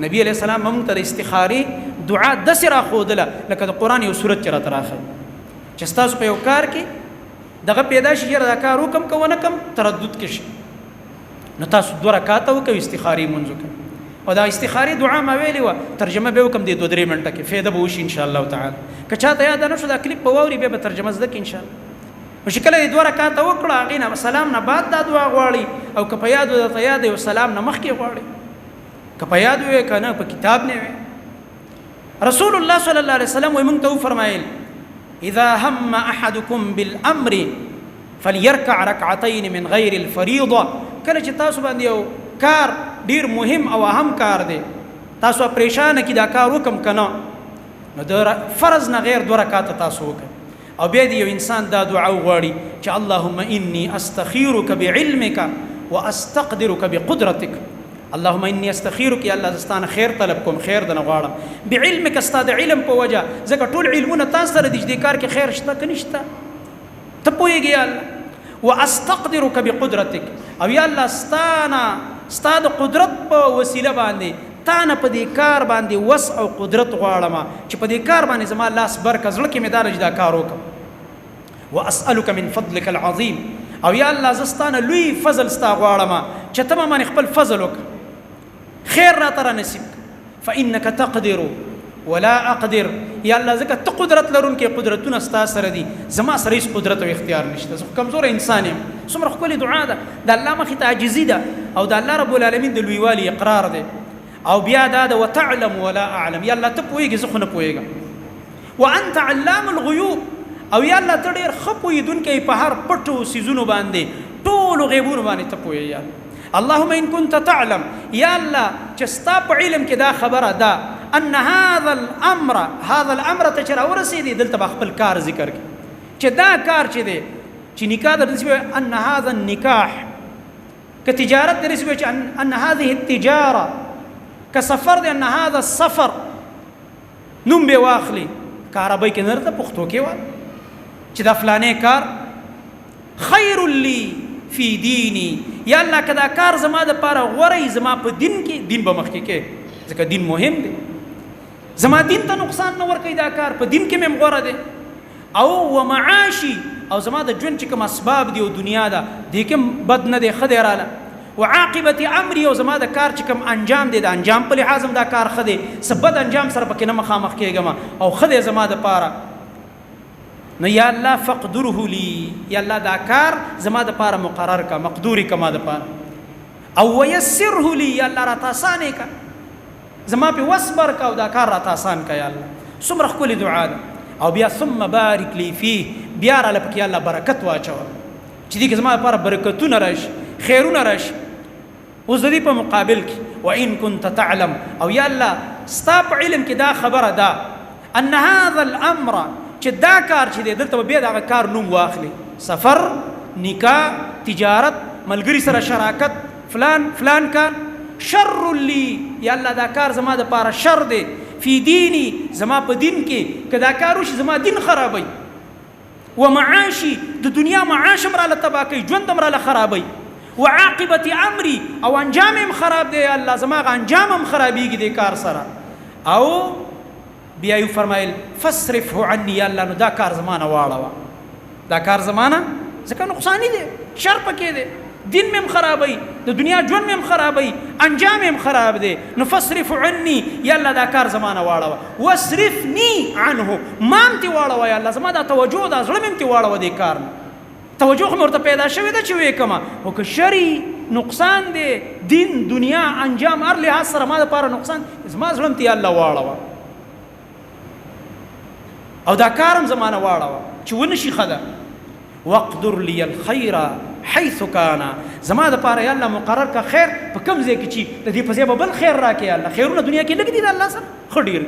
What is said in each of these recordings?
نبی علیہ السلام موږ ته استخاري دعا د سره خودله لکه د قران یو سورت چر تراخه چې تاسو په یو کار کې دغه پیدا شي دا کار وکم کو نه کم تردد کې شي نو تاسو 2 رکعات وکوي استخاري منځ کې او دا استخاري دعا ما ویلی و ترجمه به وکم د 2-3 منټه کې فایده به وشي ان شاء الله تعالی که چاته یاد نه شو دا کلیپ په ووري به ترجمه زده کې ان شاء الله مشکل دې 2 رکعات وکړه غینا سلام نه بعد دا دعا غواړي او که په یاد د یاد او سلام نه مخکې غواړي که په یاد وي کنه په کتاب نه وي رسول الله صلی الله علیه وسلم موږ ته فرمایل اذا هم احدكم بالامر فليركع ركعتين من غير الفريضه کله چې تاسو باندې یو کار ډیر مهم او اهم کار دی تاسو پریشان کی دا کار وکم کنه نو د فرض نه غیر 2 رکعات تاسو وکړه او بیا دی یو انسان دا دعا وغواړي چې اللهم اني استخيرك بعلمك واستقدرك بقدرتك اللهم اني استخيرك يا الله زستانه خير طلب کوم خير د نغواړم بعلمك استاد علم په وجه زکه ټول علمونه تاسو سره د دې کار کې خیر شته کنيشته ته پويږي یا الله واستقدرك بقدرتك او یا الله استاد قدرت په وسیله باندې تانه په دې کار باندې وس او قدرت غواړم چې په دې کار باندې زما لاس برکه زړه کې مدار اجدا کار وکم واسالك من فضلك العظيم او یا الله زستانه لوی فضل ستا غواړم چې تمام من خپل فضل وک خیر را ترى نصیب فانك تقدر ولا اقدر یا الله زکه ته قدرت لرون کې قدرتونه ستا سره دي زما سره هیڅ قدرت او اختیار نشته زه کمزور انسان یم څومره خپل دعا ده د الله مخې ته عاجزي ده او د الله رب العالمین د لویوالي اقرار ده او بیا دا ده وتعلم ولا اعلم یا الله ته پوهیږي زه خو نه پوهیږم وانت علام الغیوب او یا الله ته ډېر ښه پوهېدونکی په هر پټو څیزونو باندې ټولو غیبونو باندې ته پوهېږې اللهم ان كنت تعلم یا الله چې ستا په علم کې دا خبره ده ان هذا الامر ته چې راورسېدي دلته به خپل کار ذکر کړي چې دا کار چې دی چې نکاح د نسبه ان هذا النکاح که تجارت د نسبه چې ان هذه التجاره که سفر دی ان هذا السفر نوم به واخلي کارابای کې نرته پښتو کې وایي چې دا فلانه کار خیر لی فی دینی یا الله کدا کار زما د پاره غوړی زما په دین کې دین به مخکې کې ځکه دین مهم دی زما دین ته نقصان نه ورکوي دا کار په دین کې مې غوړه دی او ومعاشي او زما د ژوند چې کوم اسباب دی او دنیا ده دې کې بد نه دی خدای رااله وعاقبت امری او زما د کار چې کوم انجام دی د انجام په لحاظ دا کار خدای سبد انجام سره پکې نه مخامخ کېږم او خدای زما د پاره نو یا الله فقدره لی یا الله دا کار زما د پاره مقرر کا مقدوری کما د پاره او ويسره لی یا الله را تاسانه کا زما په وصبر کا او دا کار را تاسان کا یا الله څومره خپل دعا ده او بیا ثم بارک لی فيه بیا را لپاره الله برکت واچو چې دې زما لپاره برکتونه راشي خیرونه راشي اوس دې په مقابل کې وان كنت تعلم او یا الله ستا په علم کې دا خبره ده ان هذا الامر چې دا کار چې دلته بیا دا کار نوم واخلي سفر نکاح تجارت ملګری سره شراکت فلان کار شر لی یا الله دا کار زما د پاره شر دی فی دینی زما په دین کې کدا کار وشي زما دین خرابوي ومعاشي د دنیا معاش امر له تباکی ژوند امر له خرابوي وعاقبت امری او انجام هم خراب دی الله زما انجام هم خرابېږي د کار سره او بیا یو فرمایل فصرفه عني یا الله نو دا کار زمانه واړه دا کار زمانه ځکه نقصان دی شر پکې دی دین مم خرابوي د دنیا ژوند مم خرابوي انجام مم خراب دی نو فصرف عني یا الله دا کار زمانه واړه واصرفني عنه مام تی واړه یا الله زما دا توجه دا زړه مم تی واړه دی کار توجه مرته پیدا شوی دا چې وې کما او که شری نقصان دی دین دنیا انجام هر لحاظ سره ما د پاره نقصان زما زړه تی الله واړه او دا کارم زمانه واړه چې ونشي خدا وقدر لي الخير حيث كان زما د پاره یا الله مقرر کا خیر په کوم ځای کې چې د دې په ځای به بل خیر راکې یا الله خیرونه دنیا کې لګ دي د الله سره خډیر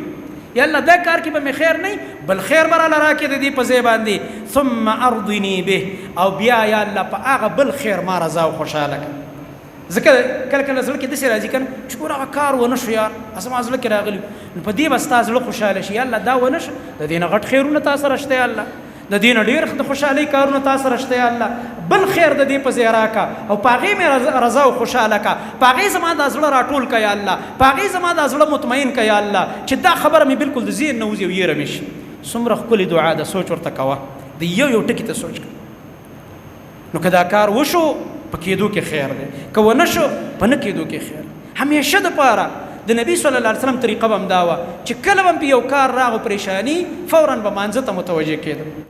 یا الله دا کار کې به مې خیر نه بل خیر براله راکې د دې په ځای باندې ثم ارضني به او بیا یا الله په هغه بل خیر ما رضا او خوشاله ځکه کله کله زړه کې د سر راځي کنه چې ګوره کار ونه شو یار اسما زړه کې راغلی نو په دې بس تاسو له خوشاله شي الله دا ونه شو د دې نه غټ خیرونه تاسو راشته الله د دین ډیر د خوشحالي کارونه تاسو راشته یا الله بل خیر د دې په زیرا کا او پاغي مې رضا او خوشاله کا پاغي زما د زړه راټول کا یا الله پاغي زما د زړه مطمئن کا یا الله چې دا خبره مې بالکل د زین نوځي او یې رمش څومره خپل دعا د سوچ ورته کوا د یو ټکی ته سوچ نو کدا کار وشو پکېدو کې خیر دی که ونه شو په نه کېدو کې خیر همیشه د پاره د نبی صلی الله علیه وسلم طریقه بم داوا چې کله بم په یو کار راغو پریشانی فورا به مانځه ته متوجه کېدم